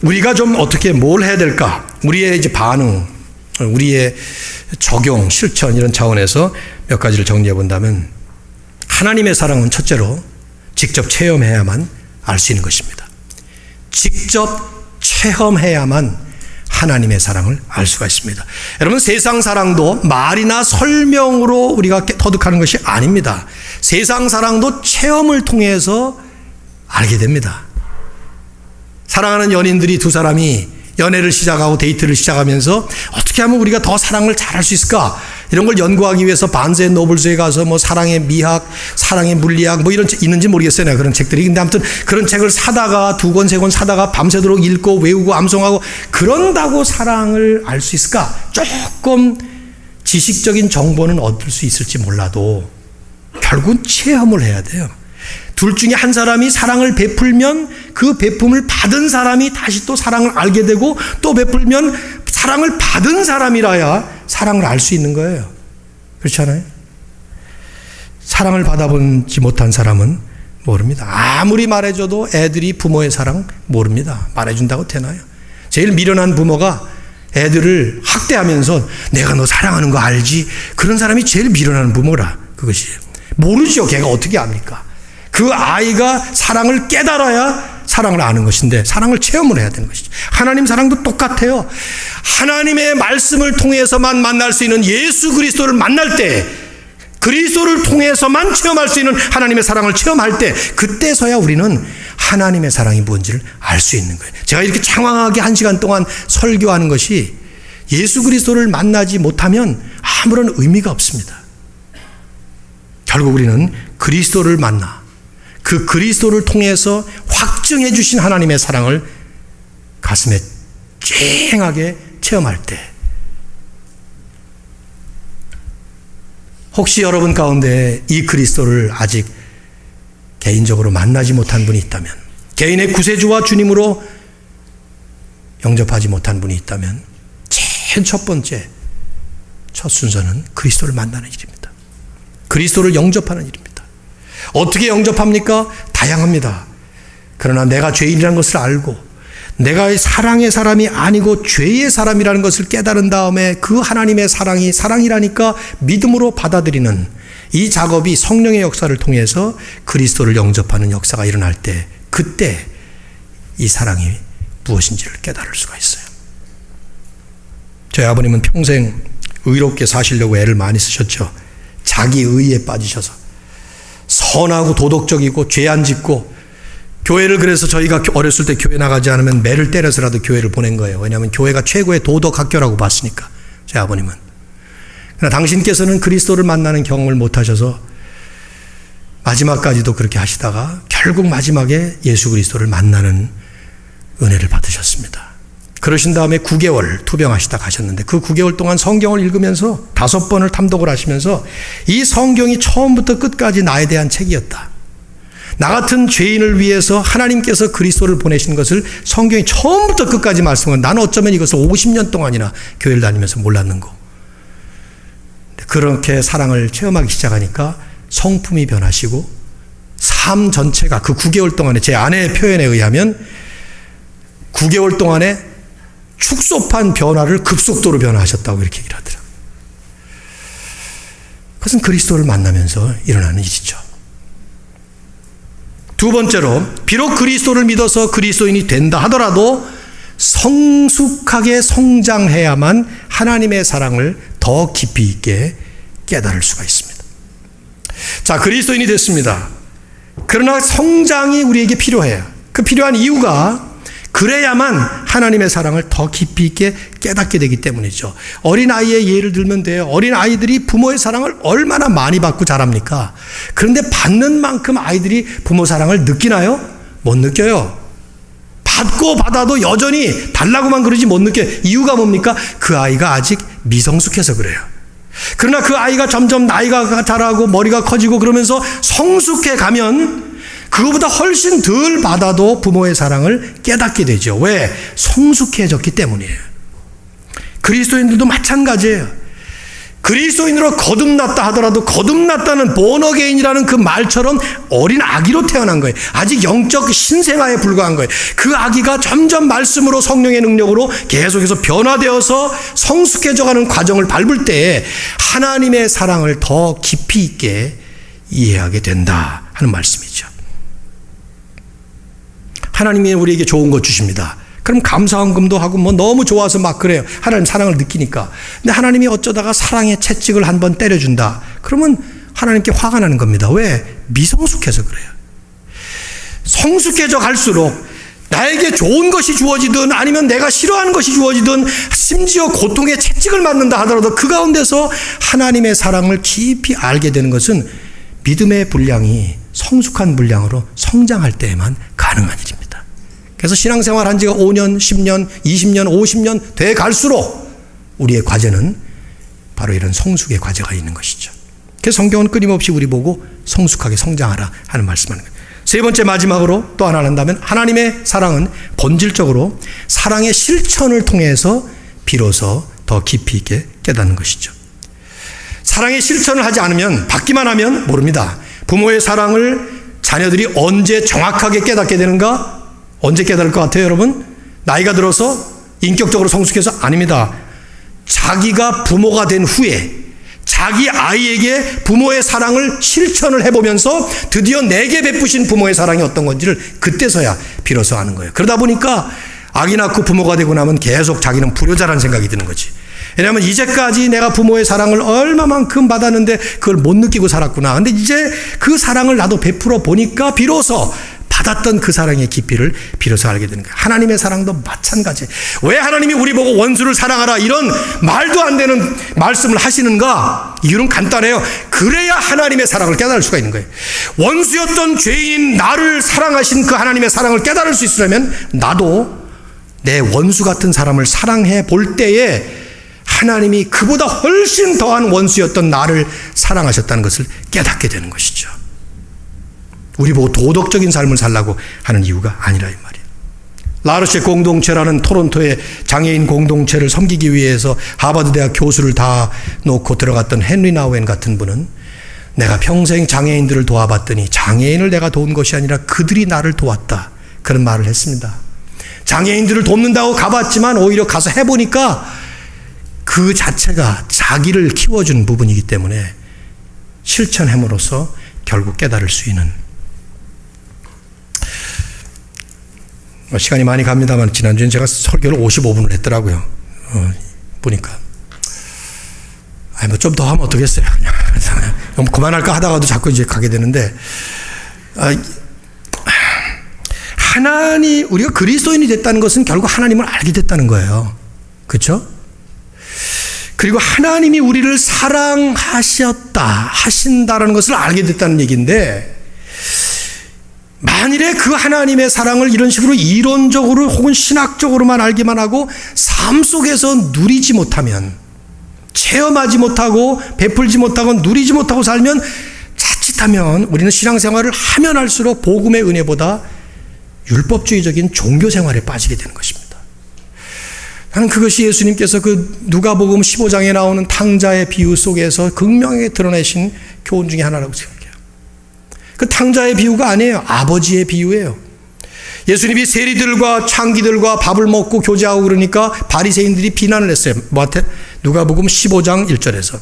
Speaker 1: 우리가 좀 어떻게 뭘 해야 될까? 우리의 이제 반응, 우리의 적용, 실천 이런 차원에서 몇 가지를 정리해 본다면 하나님의 사랑은 첫째로 직접 체험해야만 알 수 있는 것입니다. 직접 체험해야만 하나님의 사랑을 알 수가 있습니다. 여러분, 세상 사랑도 말이나 설명으로 우리가 터득하는 것이 아닙니다. 세상 사랑도 체험을 통해서 알게 됩니다. 사랑하는 연인들이 두 사람이 연애를 시작하고 데이트를 시작하면서 어떻게 하면 우리가 더 사랑을 잘할 수 있을까? 이런 걸 연구하기 위해서 반스의 노블스에 가서 뭐 사랑의 미학, 사랑의 물리학 뭐 이런 책 있는지 모르겠어요. 내가 그런 책들이. 근데 아무튼 그런 책을 사다가 두 권, 세 권 사다가 밤새도록 읽고 외우고 암송하고 그런다고 사랑을 알 수 있을까? 조금 지식적인 정보는 얻을 수 있을지 몰라도 결국은 체험을 해야 돼요. 둘 중에 한 사람이 사랑을 베풀면 그 베품을 받은 사람이 다시 또 사랑을 알게 되고, 또 베풀면 사랑을 받은 사람이라야 사랑을 알 수 있는 거예요. 그렇지 않아요? 사랑을 받아보지 못한 사람은 모릅니다. 아무리 말해줘도 애들이 부모의 사랑 모릅니다. 말해준다고 되나요? 제일 미련한 부모가 애들을 학대하면서 내가 너 사랑하는 거 알지? 그런 사람이 제일 미련한 부모라. 그것이 모르죠. 걔가 어떻게 압니까? 그 아이가 사랑을 깨달아야 사랑을 아는 것인데, 사랑을 체험을 해야 되는 것이죠. 하나님 사랑도 똑같아요. 하나님의 말씀을 통해서만 만날 수 있는 예수 그리스도를 만날 때, 그리스도를 통해서만 체험할 수 있는 하나님의 사랑을 체험할 때, 그때서야 우리는 하나님의 사랑이 뭔지를 알 수 있는 거예요. 제가 이렇게 장황하게 1시간 동안 설교하는 것이 예수 그리스도를 만나지 못하면 아무런 의미가 없습니다. 결국 우리는 그리스도를 만나 그 그리스도를 통해서 확증해 주신 하나님의 사랑을 가슴에 쨍하게 체험할 때, 혹시 여러분 가운데 이 그리스도를 아직 개인적으로 만나지 못한 분이 있다면, 개인의 구세주와 주님으로 영접하지 못한 분이 있다면, 제일 첫 번째, 첫 순서는 그리스도를 만나는 일입니다. 그리스도를 영접하는 일입니다. 어떻게 영접합니까? 다양합니다. 그러나 내가 죄인이라는 것을 알고 내가 사랑의 사람이 아니고 죄의 사람이라는 것을 깨달은 다음에 그 하나님의 사랑이 사랑이라니까 믿음으로 받아들이는 이 작업이 성령의 역사를 통해서 그리스도를 영접하는 역사가 일어날 때, 그때 이 사랑이 무엇인지를 깨달을 수가 있어요. 저희 아버님은 평생 의롭게 사시려고 애를 많이 쓰셨죠. 자기 의에 빠지셔서 선하고 도덕적이고 죄 안 짓고, 교회를 그래서 저희가 어렸을 때 교회 나가지 않으면 매를 때려서라도 교회를 보낸 거예요. 왜냐하면 교회가 최고의 도덕 학교라고 봤으니까, 제 아버님은. 그러나 당신께서는 그리스도를 만나는 경험을 못 하셔서 마지막까지도 그렇게 하시다가 결국 마지막에 예수 그리스도를 만나는 은혜를 받으셨습니다. 그러신 다음에 9개월 투병하시다 가셨는데, 그 9개월 동안 성경을 읽으면서 5번을 탐독을 하시면서 이 성경이 처음부터 끝까지 나에 대한 책이었다. 나 같은 죄인을 위해서 하나님께서 그리스도를 보내신 것을 성경이 처음부터 끝까지 말씀한, 나는 어쩌면 이것을 50년 동안이나 교회를 다니면서 몰랐는 거. 그렇게 사랑을 체험하기 시작하니까 성품이 변하시고 삶 전체가 그 9개월 동안에, 제 아내의 표현에 의하면 9개월 동안에 축소판 변화를 급속도로 변화하셨다고 이렇게 얘기를 하더라고요. 그것은 그리스도를 만나면서 일어나는 일이죠. 두 번째로, 비록 그리스도를 믿어서 그리스도인이 된다 하더라도 성숙하게 성장해야만 하나님의 사랑을 더 깊이 있게 깨달을 수가 있습니다. 자, 그리스도인이 됐습니다. 그러나 성장이 우리에게 필요해요. 그 필요한 이유가 그래야만 하나님의 사랑을 더 깊이 있게 깨닫게 되기 때문이죠. 어린아이의 예를 들면 돼요. 어린아이들이 부모의 사랑을 얼마나 많이 받고 자랍니까? 그런데 받는 만큼 아이들이 부모 사랑을 느끼나요? 못 느껴요. 받고 받아도 여전히 달라고만 그러지 못 느껴요. 이유가 뭡니까? 그 아이가 아직 미성숙해서 그래요. 그러나 그 아이가 점점 나이가 자라고 머리가 커지고 그러면서 성숙해 가면 그거보다 훨씬 덜 받아도 부모의 사랑을 깨닫게 되죠. 왜? 성숙해졌기 때문이에요. 그리스도인들도 마찬가지예요. 그리스도인으로 거듭났다 하더라도 거듭났다는 본어게인이라는 그 말처럼 어린 아기로 태어난 거예요. 아직 영적 신생아에 불과한 거예요. 그 아기가 점점 말씀으로 성령의 능력으로 계속해서 변화되어서 성숙해져가는 과정을 밟을 때 하나님의 사랑을 더 깊이 있게 이해하게 된다 하는 말씀이죠. 하나님이 우리에게 좋은 것 주십니다. 그럼 감사헌금도 하고 뭐 너무 좋아서 막 그래요. 하나님 사랑을 느끼니까. 근데 하나님이 어쩌다가 사랑의 채찍을 한번 때려준다. 그러면 하나님께 화가 나는 겁니다. 왜? 미성숙해서 그래요. 성숙해져 갈수록 나에게 좋은 것이 주어지든 아니면 내가 싫어하는 것이 주어지든 심지어 고통의 채찍을 맞는다 하더라도 그 가운데서 하나님의 사랑을 깊이 알게 되는 것은 믿음의 분량이 성숙한 분량으로 성장할 때에만 가능한 일입니다. 그래서 신앙생활 한 지가 5년, 10년, 20년, 50년 돼 갈수록 우리의 과제는 바로 이런 성숙의 과제가 있는 것이죠. 그래서 성경은 끊임없이 우리 보고 성숙하게 성장하라 하는 말씀하는 거예요. 세 번째 마지막으로 또 하나 한다면 하나님의 사랑은 본질적으로 사랑의 실천을 통해서 비로소 더 깊이 있게 깨닫는 것이죠. 사랑의 실천을 하지 않으면, 받기만 하면 모릅니다. 부모의 사랑을 자녀들이 언제 정확하게 깨닫게 되는가? 언제 깨달을 것 같아요, 여러분? 나이가 들어서 인격적으로 성숙해서? 아닙니다. 자기가 부모가 된 후에 자기 아이에게 부모의 사랑을 실천을 해보면서 드디어 내게 베푸신 부모의 사랑이 어떤 건지를 그때서야 비로소 아는 거예요. 그러다 보니까 아기 낳고 부모가 되고 나면 계속 자기는 불효자라는 생각이 드는 거지. 왜냐하면 이제까지 내가 부모의 사랑을 얼마만큼 받았는데 그걸 못 느끼고 살았구나. 근데 이제 그 사랑을 나도 베풀어 보니까 비로소 받았던 그 사랑의 깊이를 비로소 알게 되는 거예요. 하나님의 사랑도 마찬가지. 왜 하나님이 우리 보고 원수를 사랑하라 이런 말도 안 되는 말씀을 하시는가? 이유는 간단해요. 그래야 하나님의 사랑을 깨달을 수가 있는 거예요. 원수였던 죄인 나를 사랑하신 그 하나님의 사랑을 깨달을 수 있으려면 나도 내 원수 같은 사람을 사랑해 볼 때에 하나님이 그보다 훨씬 더한 원수였던 나를 사랑하셨다는 것을 깨닫게 되는 것이죠. 우리 보고 도덕적인 삶을 살라고 하는 이유가 아니라 이 말이에요. 라르쉐 공동체라는 토론토의 장애인 공동체를 섬기기 위해서 하버드 대학 교수를 다 놓고 들어갔던 헨리 나우엔 같은 분은 내가 평생 장애인들을 도와봤더니 장애인을 내가 도운 것이 아니라 그들이 나를 도왔다. 그런 말을 했습니다. 장애인들을 돕는다고 가봤지만 오히려 가서 해보니까 그 자체가 자기를 키워준 부분이기 때문에 실천함으로써 결국 깨달을 수 있는. 시간이 많이 갑니다만 지난주엔 제가 설교를 55분을 했더라고요. 보니까 뭐 좀 더 하면 어떻겠어요. 그냥 그만할까 하다가도 자꾸 이제 가게 되는데 우리가 그리스도인이 됐다는 것은 결국 하나님을 알게 됐다는 거예요. 그렇죠? 그리고 하나님이 우리를 하신다라는 것을 알게 됐다는 얘기인데, 만일에 그 하나님의 사랑을 이런 식으로 이론적으로 혹은 신학적으로만 알기만 하고 삶 속에서 누리지 못하면, 체험하지 못하고 베풀지 못하고 누리지 못하고 살면 자칫하면 우리는 신앙생활을 하면 할수록 복음의 은혜보다 율법주의적인 종교생활에 빠지게 되는 것입니다. 나는 그것이 예수님께서 그 누가복음 15장에 나오는 탕자의 비유 속에서 극명하게 드러내신 교훈 중에 하나라고 생각해요. 그 탕자의 비유가 아니에요. 아버지의 비유예요. 예수님이 세리들과 창기들과 밥을 먹고 교제하고 그러니까 바리새인들이 비난을 했어요. 누가복음 15장 1절에서.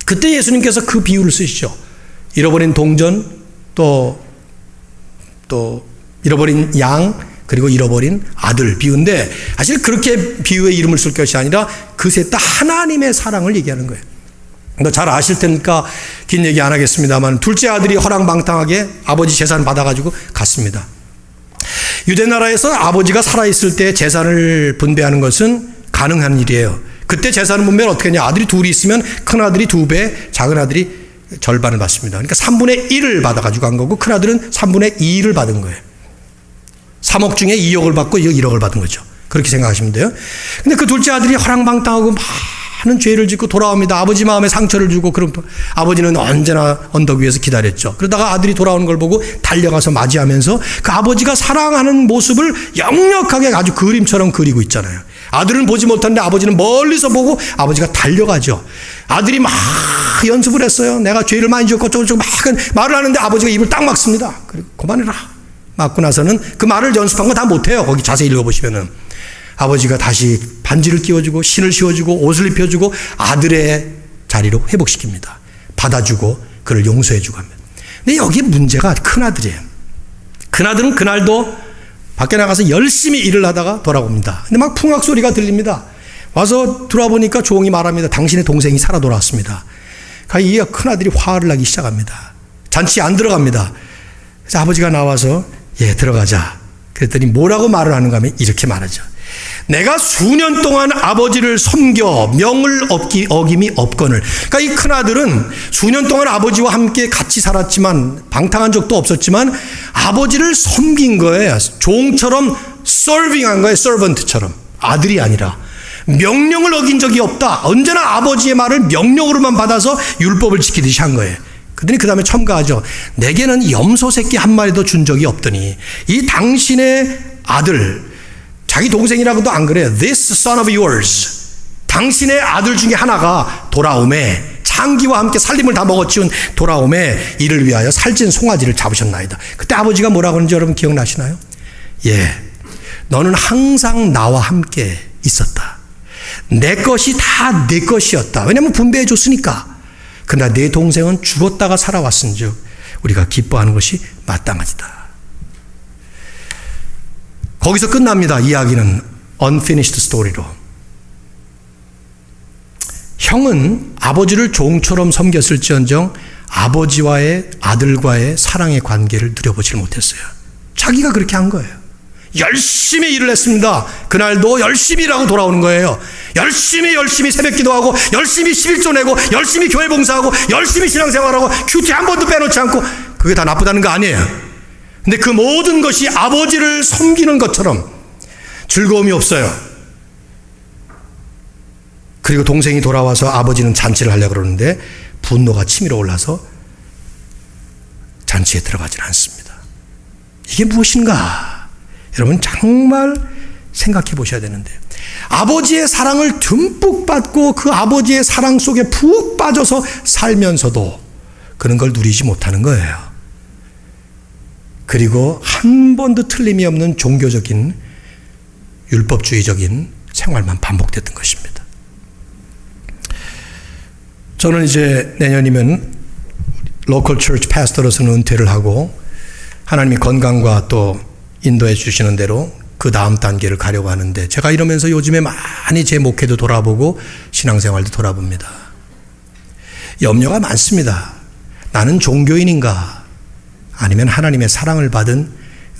Speaker 1: 그때 예수님께서 그 비유를 쓰시죠. 잃어버린 동전, 또 잃어버린 양, 그리고 잃어버린 아들 비유인데, 사실 그렇게 비유의 이름을 쓸 것이 아니라 그 셋 다 하나님의 사랑을 얘기하는 거예요. 잘 아실 테니까 긴 얘기 안 하겠습니다만, 둘째 아들이 허랑방탕하게 아버지 재산 받아가지고 갔습니다. 유대 나라에서 아버지가 살아있을 때 재산을 분배하는 것은 가능한 일이에요. 그때 재산 분배를 어떻게 하냐? 아들이 둘이 있으면 큰 아들이 2배, 작은 아들이 절반을 받습니다. 그러니까 3분의 1을 받아가지고 간 거고, 큰 아들은 3분의 2를 받은 거예요. 3억 중에 2억을 받고 1억을 받은 거죠. 그렇게 생각하시면 돼요. 근데 그 둘째 아들이 허랑방탕하고 많은 죄를 짓고 돌아옵니다. 아버지 마음에 상처를 주고, 그럼 또 아버지는 언제나 언덕 위에서 기다렸죠. 그러다가 아들이 돌아오는 걸 보고 달려가서 맞이하면서 그 아버지가 사랑하는 모습을 역력하게 아주 그림처럼 그리고 있잖아요. 아들은 보지 못하는데 아버지는 멀리서 보고 아버지가 달려가죠. 아들이 막 연습을 했어요. 내가 죄를 많이 지었고 어쩌고저쩌고 막 말을 하는데 아버지가 입을 딱 막습니다. 그리고 그만해라. 맞고 나서는 그 말을 연습한 거 다 못해요. 거기 자세히 읽어보시면은. 아버지가 다시 반지를 끼워주고 신을 씌워주고 옷을 입혀주고 아들의 자리로 회복시킵니다. 받아주고 그를 용서해주고 합니다. 근데 여기 문제가 큰아들이에요. 큰아들은 그날도 밖에 나가서 열심히 일을 하다가 돌아옵니다. 근데 막 풍악 소리가 들립니다. 와서 들어와 보니까 종이 말합니다. 당신의 동생이 살아 돌아왔습니다. 이 큰아들이 화를 나기 시작합니다. 잔치에 안 들어갑니다. 그래서 아버지가 나와서 들어가자. 그랬더니 뭐라고 말을 하는가 하면 이렇게 말하죠. 내가 수년 동안 아버지를 섬겨 명을 어김이 없거늘. 그러니까 이 큰아들은 수년 동안 아버지와 함께 같이 살았지만, 방탕한 적도 없었지만 아버지를 섬긴 거예요. 종처럼 서빙한 거예요. 서번트처럼. 아들이 아니라. 명령을 어긴 적이 없다. 언제나 아버지의 말을 명령으로만 받아서 율법을 지키듯이 한 거예요. 그러더니 그 다음에 첨가하죠. 내게는 염소 새끼 한 마리도 준 적이 없더니 이 당신의 아들, 자기 동생이라고도 안 그래요. This son of yours, 당신의 아들 중에 하나가 돌아오매, 장기와 함께 살림을 다 먹어치운 돌아오매 이를 위하여 살찐 송아지를 잡으셨나이다. 그때 아버지가 뭐라고 하는지 여러분 기억나시나요? 예, 너는 항상 나와 함께 있었다. 내 것이 다 내 것이었다. 왜냐하면 분배해 줬으니까. 그러나 내 동생은 죽었다가 살아왔은 즉 우리가 기뻐하는 것이 마땅하지다. 거기서 끝납니다. 이야기는 unfinished story로. 형은 아버지를 종처럼 섬겼을지언정 아버지와의 아들과의 사랑의 관계를 누려보질 못했어요. 자기가 그렇게 한 거예요. 열심히 일을 했습니다. 그날도 열심히 일하고 돌아오는 거예요. 열심히 새벽 기도하고 열심히 11조 내고 열심히 교회 봉사하고 열심히 신앙생활하고 큐티 한 번도 빼놓지 않고, 그게 다 나쁘다는 거 아니에요. 근데 그 모든 것이 아버지를 섬기는 것처럼 즐거움이 없어요. 그리고 동생이 돌아와서 아버지는 잔치를 하려고 그러는데 분노가 치밀어 올라서 잔치에 들어가질 않습니다. 이게 무엇인가? 여러분 정말 생각해 보셔야 되는데, 아버지의 사랑을 듬뿍 받고 그 아버지의 사랑 속에 푹 빠져서 살면서도 그런 걸 누리지 못하는 거예요. 그리고 한 번도 틀림이 없는 종교적인 율법주의적인 생활만 반복됐던 것입니다. 저는 이제 내년이면 로컬 처치 패스터로서는 은퇴를 하고 하나님이 건강과 또 인도해 주시는 대로 그 다음 단계를 가려고 하는데, 제가 이러면서 요즘에 많이 제 목회도 돌아보고 신앙생활도 돌아봅니다. 염려가 많습니다. 나는 종교인인가? 아니면 하나님의 사랑을 받은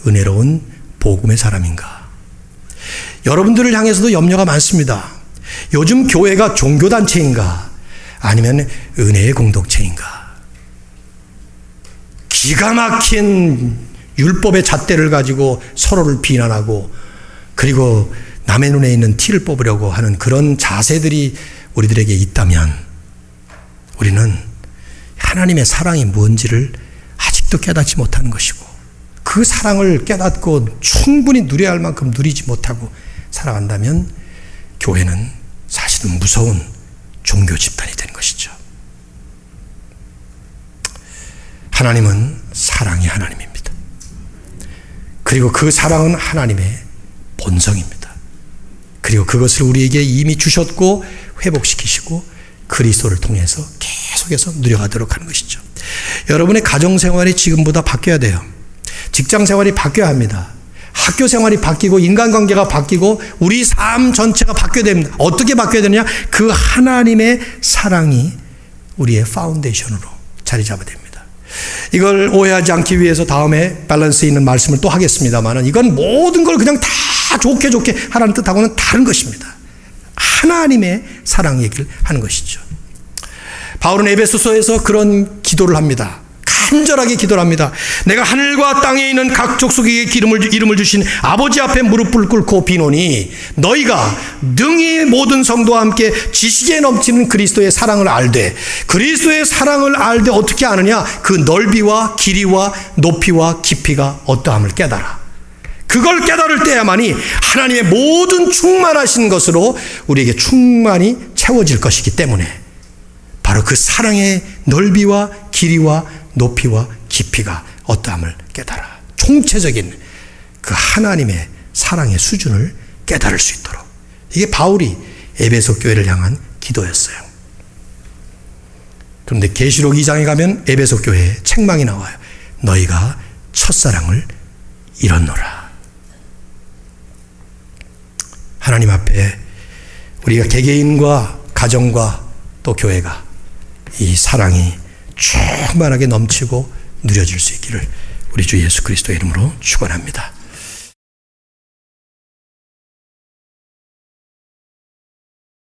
Speaker 1: 은혜로운 복음의 사람인가? 여러분들을 향해서도 염려가 많습니다. 요즘 교회가 종교단체인가? 아니면 은혜의 공동체인가? 기가 막힌 율법의 잣대를 가지고 서로를 비난하고 그리고 남의 눈에 있는 티를 뽑으려고 하는 그런 자세들이 우리들에게 있다면 우리는 하나님의 사랑이 뭔지를 아직도 깨닫지 못하는 것이고, 그 사랑을 깨닫고 충분히 누려야 할 만큼 누리지 못하고 살아간다면 교회는 사실은 무서운 종교 집단이 되는 것이죠. 하나님은 사랑의 하나님입니다. 그리고 그 사랑은 하나님의 본성입니다. 그리고 그것을 우리에게 이미 주셨고 회복시키시고 그리스도를 통해서 계속해서 누려가도록 하는 것이죠. 여러분의 가정생활이 지금보다 바뀌어야 돼요. 직장생활이 바뀌어야 합니다. 학교생활이 바뀌고 인간관계가 바뀌고 우리 삶 전체가 바뀌어야 됩니다. 어떻게 바뀌어야 되느냐? 그 하나님의 사랑이 우리의 파운데이션으로 자리 잡아야 됩니다. 이걸 오해하지 않기 위해서 다음에 밸런스 있는 말씀을 또 하겠습니다만, 이건 모든 걸 그냥 다 좋게 하라는 뜻하고는 다른 것입니다. 하나님의 사랑 얘기를 하는 것이죠. 바울은 에베소서에서 그런 기도를 합니다. 간절하게 기도를 합니다. 내가 하늘과 땅에 있는 각 족속에게 이름을 주신 아버지 앞에 무릎을 꿇고 비노니 너희가 능히 모든 성도와 함께 지식에 넘치는 그리스도의 사랑을 알되, 그리스도의 사랑을 알되 어떻게 아느냐? 그 넓이와 길이와 높이와 깊이가 어떠함을 깨달아. 그걸 깨달을 때야만이 하나님의 모든 충만하신 것으로 우리에게 충만히 채워질 것이기 때문에 바로 그 사랑의 넓이와 길이와 높이와 깊이가 어떠함을 깨달아 총체적인 그 하나님의 사랑의 수준을 깨달을 수 있도록, 이게 바울이 에베소 교회를 향한 기도였어요. 그런데 계시록 2장에 가면 에베소 교회에 책망이 나와요. 너희가 첫사랑을 잃었노라. 하나님 앞에 우리가 개개인과 가정과 또 교회가 이 사랑이 충만하게 넘치고 누려질 수 있기를 우리 주 예수 그리스도의 이름으로 축원합니다.